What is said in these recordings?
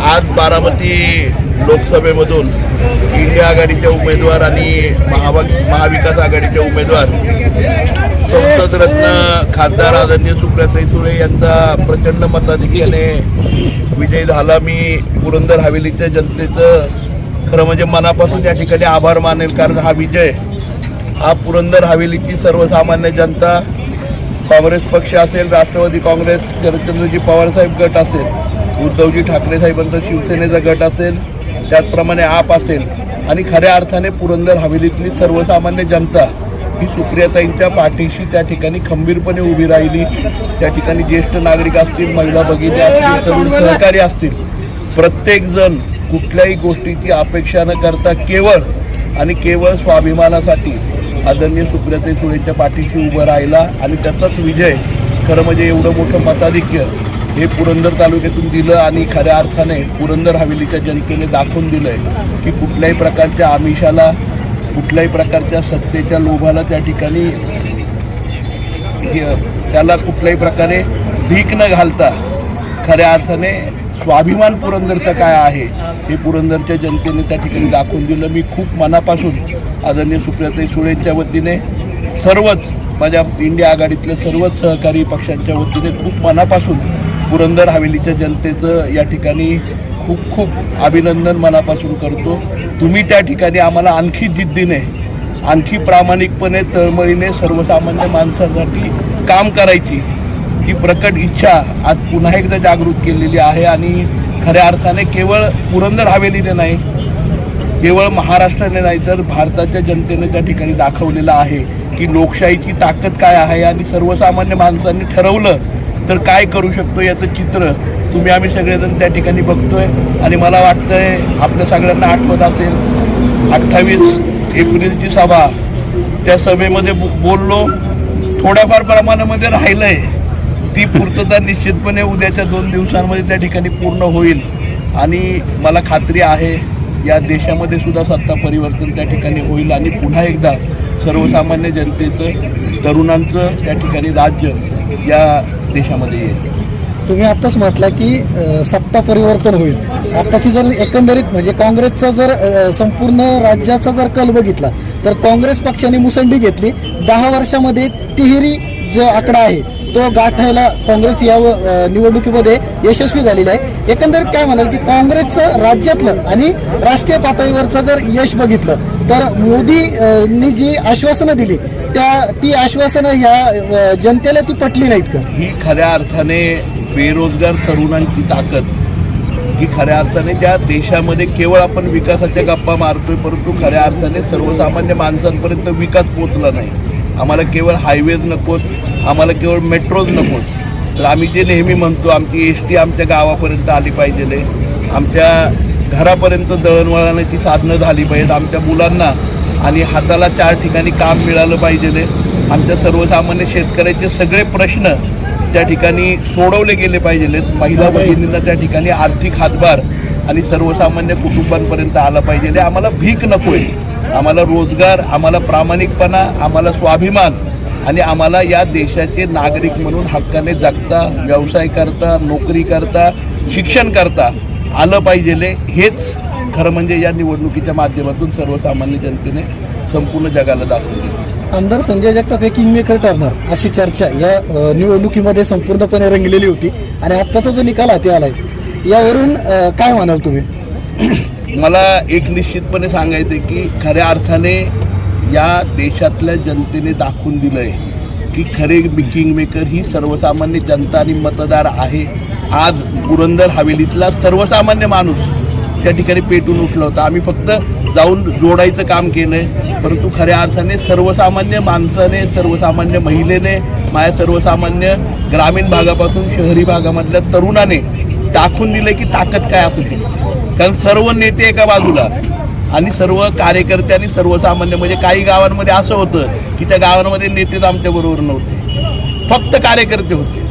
आज बारामती लोकसभेमधून इंडिया आघाडीचे उमेदवार आणि महाविकास आघाडीचे उमेदवार संसदरत्न खासदार आदरणीय सुप्रियाताई सुळे यांचा प्रचंड मताधिक्याने विजय झाला। मी पुरंदर हवेलीच्या जनतेचं खरं म्हणजे मनापासून या ठिकाणी आभार मानेल, कारण हा विजय हा पुरंदर हवेलीची सर्वसामान्य जनता, काँग्रेस पक्ष असेल, राष्ट्रवादी काँग्रेस, शरदचंद्रजी पवार साहेब गट असेल, उद्धवजी ठाकरे साहेबांचा शिवसेनेचा गट असेल, त्याचप्रमाणे आप असेल आणि खऱ्या अर्थाने पुरंदर हवेलीतली सर्वसामान्य जनता ही सुप्रियाताईंच्या पाठीशी त्या ठिकाणी खंबीरपणे उभी राहिली। त्या ठिकाणी ज्येष्ठ नागरिक असतील, महिला भगिनी असतील, तरुण सहकारी असतील, प्रत्येकजण कुठल्याही गोष्टीची अपेक्षा न करता केवळ आणि केवळ स्वाभिमानासाठी आदरणीय सुप्रियाताई सुळेंच्या पाठीशी उभं राहिला आणि त्याचाच विजय खरं म्हणजे एवढं मोठं मताधिक्य हे पुरंदर तालुक्यातून दिलं आणि खऱ्या अर्थाने पुरंदर हवेलीच्या जनतेने दाखवून दिलंय की कुठल्याही प्रकारच्या आमिषाला, कुठल्याही प्रकारच्या सत्तेच्या लोभाला त्या ठिकाणी त्याला कुठल्याही प्रकारे भीक न घालता खऱ्या अर्थाने स्वाभिमान पुरंदरचा काय आहे हे पुरंदरच्या जनतेने त्या ठिकाणी दाखवून दिलं। मी खूप मनापासून आदरणीय सुप्रियाताई सुळेंच्या वतीने सर्वच माझ्या इंडिया आघाडीतल्या सर्वच सहकारी पक्षांच्या वतीने खूप मनापासून पुरंदर हवेलीच्या जनतेचं या ठिकाणी खूप खूप अभिनंदन मनापासून करतो। तुम्ही त्या ठिकाणी आम्हाला आणखी जिद्दीने, आणखी प्रामाणिकपणे, तळमळीने सर्वसामान्य माणसांसाठी काम करायची ही प्रकट इच्छा आज पुन्हा एकदा जागृत केलेली आहे आणि खऱ्या अर्थाने केवळ पुरंदर हवेलीने नाही, केवळ महाराष्ट्राने नाही तर भारताच्या जनतेने त्या ठिकाणी दाखवलेलं आहे की लोकशाहीची ताकद काय आहे आणि सर्वसामान्य माणसांनी ठरवलं तर काय करू शकतो याचं चित्र तुम्ही आम्ही सगळेजण त्या ठिकाणी बघतोय। आणि मला वाटतंय आपल्या सगळ्यांना आठवत असेल 28 एप्रिलची सभा, त्या सभेमध्ये बोललो, थोड्याफार प्रमाणामध्ये राहिलंय, ती पूर्तता निश्चितपणे उद्याच्या 2 दिवसांमध्ये त्या ठिकाणी पूर्ण होईल आणि मला खात्री आहे या देशामध्ये सुद्धा सत्ता परिवर्तन त्या ठिकाणी होईल आणि पुन्हा एकदा सर्वसामान्य जनतेचं, तरुणांचं त्या ठिकाणी राज्य या देशामध्ये येईल। तुम्ही आत्ताच म्हटलं की सत्ता परिवर्तन होईल। आत्ताची जर एकंदरीत म्हणजे काँग्रेसचा जर संपूर्ण राज्याचा जर कल बघितला तर काँग्रेस पक्षाने मुसंडी घेतली। 10 वर्षामध्ये तिहेरी जो आकडा आहे तो गाठायला काँग्रेस या निवडणुकीमध्ये यशस्वी झालेला आहे। एकंदरीत काय म्हणाल की काँग्रेसचं राज्यातलं आणि राष्ट्रीय पातळीवरचं जर यश बघितलं तर मोदींनी जी आश्वासनं दिली ती आश्वासनं ह्या जनतेला ती पटली नाहीत का? ही खऱ्या अर्थाने बेरोजगार तरुणांची ताकद, ही खऱ्या अर्थाने त्या देशामध्ये केवळ आपण विकासाच्या गप्पा मारतोय परंतु खऱ्या अर्थाने सर्वसामान्य माणसांपर्यंत विकास पोचला नाही। आम्हाला केवळ हायवेज नकोत, आम्हाला केवळ मेट्रोज नकोत, तर आम्ही जे नेहमी म्हणतो आमची एसटी आमच्या गावापर्यंत आली पाहिजे, आमच्या घरापर्यंत दळणवळणाची साधनं झाली पाहिजेत, आमच्या मुलांना आणि हाताला 4 ठिकाणी काम मिळालं पाहिजे, आमच्या सर्वसामान्य शेतकऱ्याचे सगळे प्रश्न त्या ठिकाणी सोडवले गेले पाहिजेत, महिला भगिनींना त्या ठिकाणी आर्थिक हातभार आणि सर्वसामान्य कुटुंबांपर्यंत आला पाहिजे। आम्हाला भीक नकोय, आम्हाला रोजगार, आम्हाला प्रामाणिकपणा, आम्हाला स्वाभिमान आणि आम्हाला या देशाचे नागरिक म्हणून हक्काने जगता, व्यवसाय करता, नोकरी करता, शिक्षण करता आलं पाहिजे। हेच खरं म्हणजे या निवडणुकीच्या माध्यमातून सर्वसामान्य जनतेने संपूर्ण जगाला दाखवले। आमदार संजय जगताप हे किंगमेकर ठरणार अशी चर्चा या निवडणुकीमध्ये संपूर्णपणे रंगलेली होती आणि आत्ताचा जो निकाल हाती आलाय यावरून काय म्हणाल तुम्ही? मला एक निश्चितपणे सांगायचं की खऱ्या अर्थाने या देशातल्या जनतेने दाखवून दिलंय की खरे किंगमेकर ही सर्वसामान्य जनता आणि मतदार आहे। आज पुरंदर हवेलीतला सर्वसामान्य माणूस त्या ठिकाणी पेटून उठला होता, आम्ही फक्त जाऊन जोडायचं काम केलंय, परंतु खऱ्या अर्थाने सर्वसामान्य माणसाने, सर्वसामान्य महिलेने, माझ्या सर्वसामान्य ग्रामीण भागापासून शहरी भागामधल्या तरुणाने दाखवून दिलंय की ताकद काय असू शकते। कारण सर्व नेते एका बाजूला आणि सर्व कार्यकर्ते आणि सर्वसामान्य, म्हणजे काही गावांमध्ये असं होतं की त्या गावांमध्ये नेतेच आमच्या बरोबर नव्हते, फक्त कार्यकर्ते होते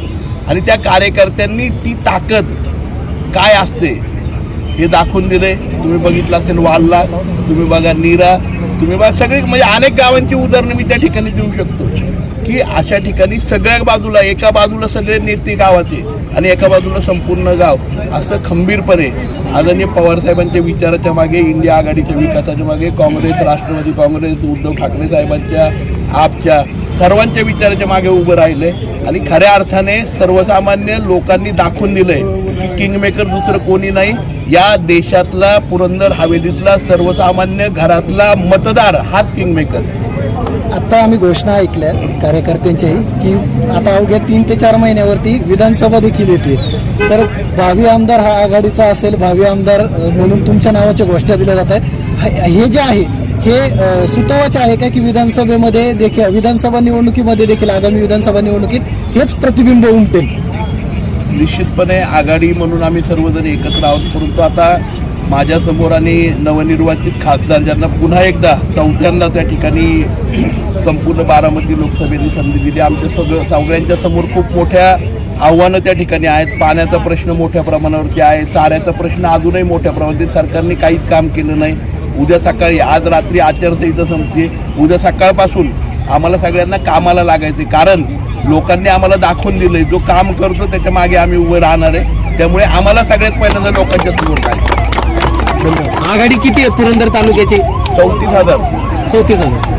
आणि त्या कार्यकर्त्यांनी ती ताकद काय असते हे दाखवून दिलंय। तुम्ही बघितलं असेल वाल्ला, तुम्ही बघा नीरा, तुम्ही बघा सगळे म्हणजे अनेक गावांची उदाहरणं मी त्या ठिकाणी देऊ शकतो की अशा ठिकाणी सगळ्या बाजूला, एका बाजूला सगळे नेते गावाचे आणि एका बाजूला संपूर्ण गाव, असं खंबीरपणे आदरणीय पवारसाहेबांच्या विचाराच्या मागे, इंडिया आघाडीच्या विकासाच्या मागे, काँग्रेस, राष्ट्रवादी काँग्रेस, उद्धव ठाकरे साहेबांच्या, आपच्या सर्वांच्या विचाराच्या मागे उभं राहिले आणि खऱ्या अर्थाने सर्वसामान्य लोकांनी दाखवून दिलंय की किंगमेकर दुसरं कोणी नाही, या देशातला पुरंदर हवेलीतला सर्वसामान्य घरातला मतदार हाच किंगमेकर. आता आम्ही घोषणा ऐकल्या कार्यकर्त्यांच्याही की आता अवघ्या 3 ते 4 महिन्यावरती विधानसभा देखील येते, तर भावी आमदार हा आघाडीचा असेल, भावी आमदार म्हणून तुमच्या नावाच्या घोषणा दिल्या जात आहेत. हे जे आहे हे सुतोवाच आहे का की विधानसभेमध्ये देखील, विधानसभा निवडणुकीमध्ये देखील, आगामी विधानसभा निवडणुकीत हेच प्रतिबिंब उमटेल? निश्चितपणे आघाडी म्हणून आम्ही सर्वजण एकत्र आहोत, परंतु आता माझ्यासमोर आणि नवनिर्वाचित खासदार ज्यांना पुन्हा एकदा चौथ्यांदा त्या ठिकाणी संपूर्ण बारामती लोकसभेने संधी दिली, आमच्या सगळ्यांच्या समोर खूप मोठ्या आव्हानं त्या ठिकाणी आहेत. पाण्याचा प्रश्न मोठ्या प्रमाणावरती आहे, चाऱ्याचा प्रश्न अजूनही मोठ्या प्रमाणात, सरकारने काहीच काम केलं नाही. उद्या सकाळी, आज रात्री आचारसंहिता संपते, उद्या सकाळपासून आम्हाला सगळ्यांना कामाला लागायचे, कारण लोकांनी आम्हाला दाखवून दिलंय जो काम करतो त्याच्या मागे आम्ही उभं राहणार आहे. त्यामुळे आम्हाला सगळ्यात पहिल्यांदा लोकांच्या समोर जायचं. आघाडी किती आहे पुरंदर तालुक्याची? 34,000. 34,000.